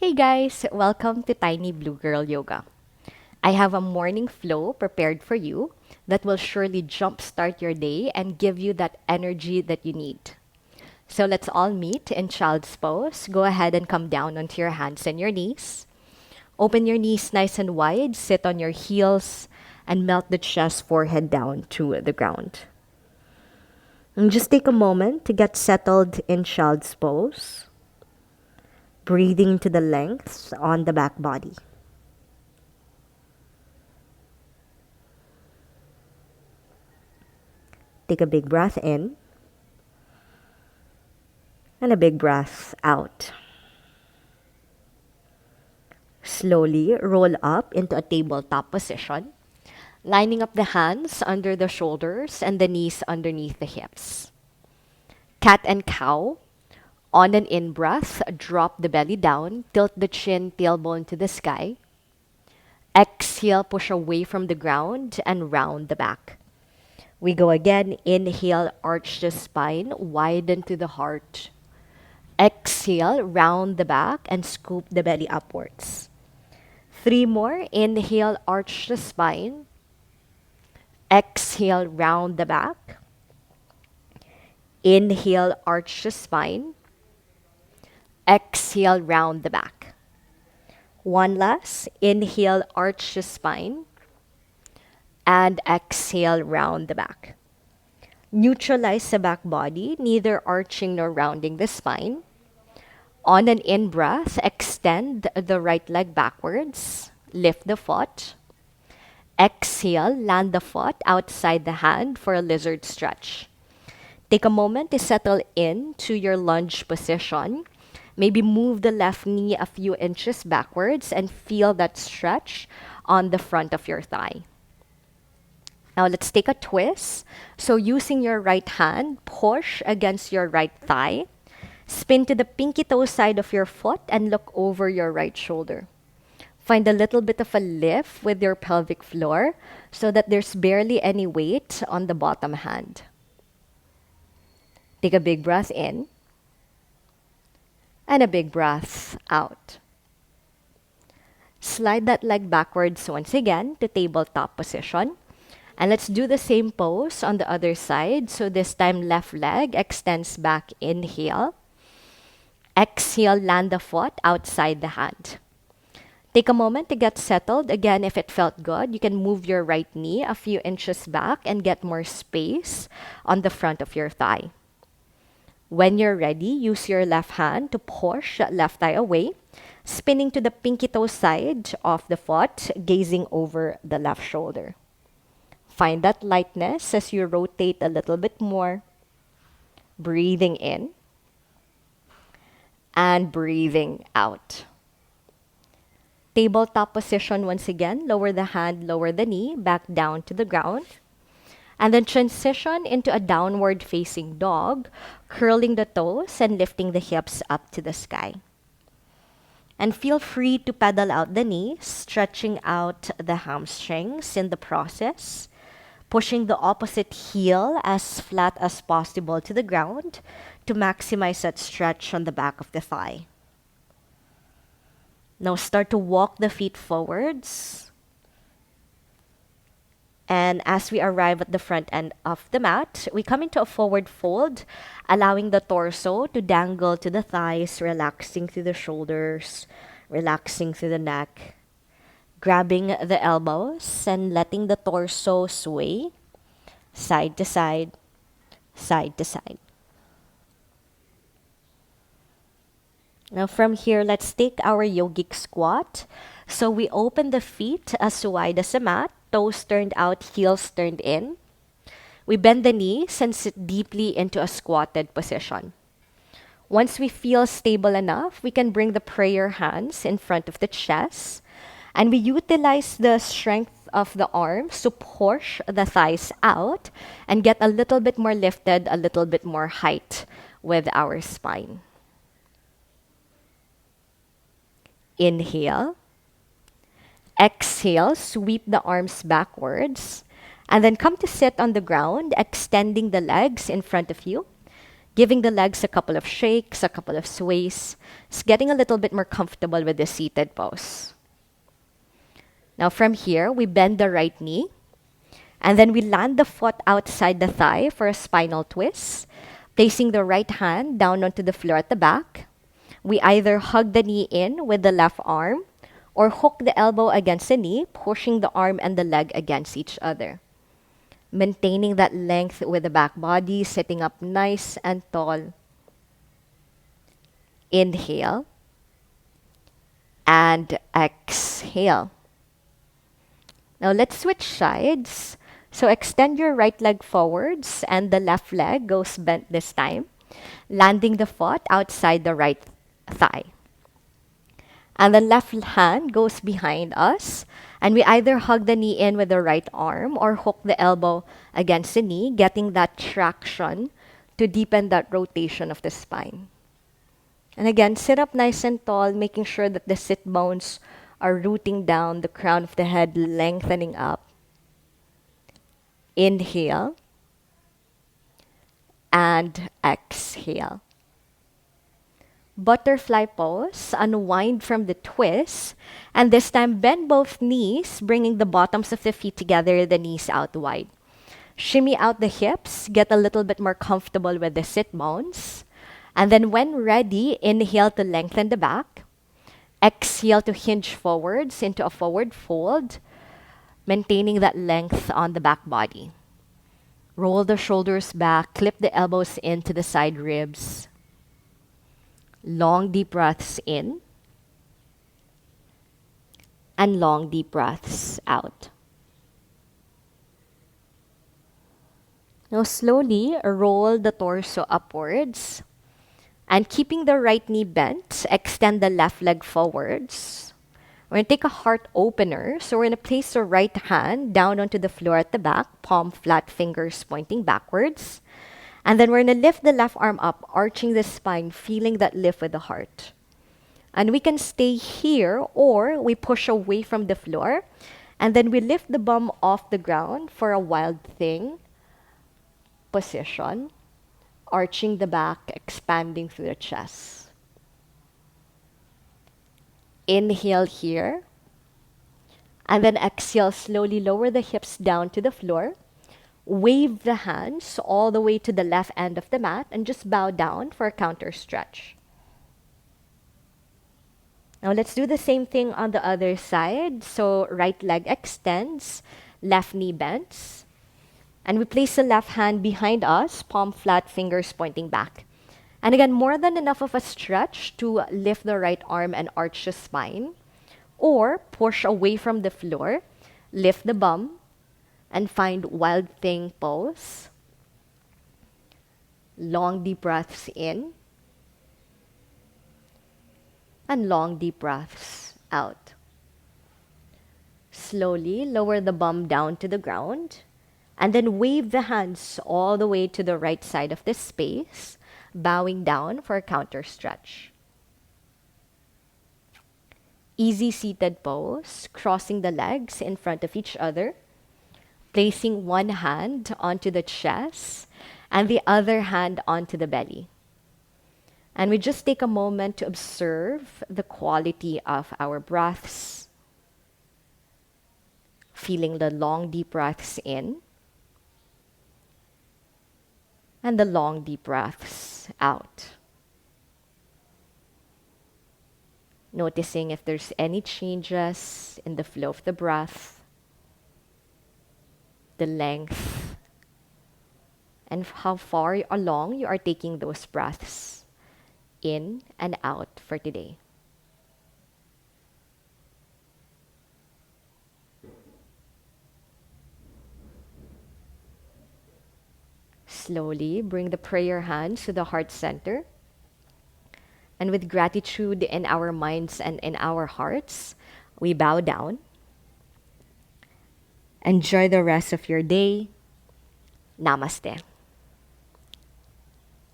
Hey guys, welcome to Tiny Blue Girl Yoga. I have a morning flow prepared for you that will surely jumpstart your day and give you that energy that you need. So let's all meet in child's pose. Go ahead and come down onto your hands and your knees. Open your knees nice and wide, sit on your heels, and melt the chest forehead down to the ground. And just take a moment to get settled in child's pose, breathing to the lengths on the back body. Take a big breath in and a big breath out. Slowly roll up into a tabletop position, lining up the hands under the shoulders and the knees underneath the hips. Cat and cow. On an in-breath, drop the belly down, tilt the chin, tailbone to the sky. Exhale, push away from the ground and round the back. We go again. Inhale, arch the spine, widen to the heart. Exhale, round the back and scoop the belly upwards. 3 more. Inhale, arch the spine. Exhale, round the back. Inhale, arch the spine. Exhale, round the back. One last. Inhale, arch the spine. And exhale, round the back. Neutralize the back body, neither arching nor rounding the spine. On an in-breath, extend the right leg backwards. Lift the foot. Exhale, land the foot outside the hand for a lizard stretch. Take a moment to settle into your lunge position. Maybe move the left knee a few inches backwards and feel that stretch on the front of your thigh. Now let's take a twist. So using your right hand, push against your right thigh. Spin to the pinky toe side of your foot and look over your right shoulder. Find a little bit of a lift with your pelvic floor so that there's barely any weight on the bottom hand. Take a big breath in and a big breath out. Slide that leg backwards once again to tabletop position. And let's do the same pose on the other side. So this time left leg extends back. Inhale. Exhale, land the foot outside the hand. Take a moment to get settled. Again, if it felt good, you can move your right knee a few inches back and get more space on the front of your thigh. When you're ready, use your left hand to push that left thigh away, spinning to the pinky toe side of the foot, gazing over the left shoulder. Find that lightness as you rotate a little bit more. Breathing in and breathing out. Tabletop position once again. Lower the hand, lower the knee, back down to the ground. And then transition into a downward facing dog, curling the toes and lifting the hips up to the sky. And feel free to pedal out the knees, stretching out the hamstrings in the process, pushing the opposite heel as flat as possible to the ground to maximize that stretch on the back of the thigh. Now start to walk the feet forwards. And as we arrive at the front end of the mat, we come into a forward fold, allowing the torso to dangle to the thighs, relaxing through the shoulders, relaxing through the neck, grabbing the elbows and letting the torso sway side to side, side to side. Now from here, let's take our yogic squat. So we open the feet as wide as the mat, toes turned out, heels turned in. We bend the knees and sit deeply into a squatted position. Once we feel stable enough, we can bring the prayer hands in front of the chest, and we utilize the strength of the arms to push the thighs out and get a little bit more lifted, a little bit more height with our spine. Inhale. Exhale, sweep the arms backwards, and then come to sit on the ground, extending the legs in front of you. giving the legs a couple of shakes, a couple of sways, it's getting a little bit more comfortable with the seated pose. Now from here, we bend the right knee, and then we land the foot outside the thigh for a spinal twist, placing the right hand down onto the floor at the back. We either hug the knee in with the left arm or hook the elbow against the knee, pushing the arm and the leg against each other. Maintaining that length with the back body, sitting up nice and tall. Inhale and exhale. Now let's switch sides. So extend your right leg forwards and the left leg goes bent this time, landing the foot outside the right thigh. And the left hand goes behind us, and we either hug the knee in with the right arm or hook the elbow against the knee, getting that traction to deepen that rotation of the spine. And again, sit up nice and tall, making sure that the sit bones are rooting down, the crown of the head lengthening up. Inhale and exhale. Butterfly pose, unwind from the twist, and this time bend both knees, bringing the bottoms of the feet together, the knees out wide. Shimmy out the hips, get a little bit more comfortable with the sit bones. And then when ready, inhale to lengthen the back. Exhale to hinge forwards into a forward fold, maintaining that length on the back body. Roll the shoulders back, clip the elbows into the side ribs. Long deep breaths in and long deep breaths out. Now slowly roll the torso upwards and keeping the right knee bent, extend the left leg forwards. We're going to take a heart opener. So we're going to place the right hand down onto the floor at the back, palm flat, fingers pointing backwards. And then we're going to lift the left arm up, arching the spine, feeling that lift with the heart. And we can stay here or we push away from the floor. And then we lift the bum off the ground for a wild thing position, arching the back, expanding through the chest. Inhale here. And then exhale, slowly lower the hips down to the floor. Wave the hands all the way to the left end of the mat and just bow down for a counter stretch. Now let's do the same thing on the other side. So right leg extends, left knee bends. And we place the left hand behind us, palm flat, fingers pointing back. And again, more than enough of a stretch to lift the right arm and arch the spine. Or push away from the floor, lift the bum, and find wild thing pose. Long deep breaths in. And long deep breaths out. Slowly lower the bum down to the ground. And then wave the hands all the way to the right side of the space, bowing down for a counter stretch. Easy seated pose, crossing the legs in front of each other, placing one hand onto the chest and the other hand onto the belly. And we just take a moment to observe the quality of our breaths, feeling the long deep breaths in and the long deep breaths out. Noticing if there's any changes in the flow of the breath, the length, and how far along you are taking those breaths in and out for today. Slowly bring the prayer hands to the heart center. And with gratitude in our minds and in our hearts, we bow down. Enjoy the rest of your day. Namaste.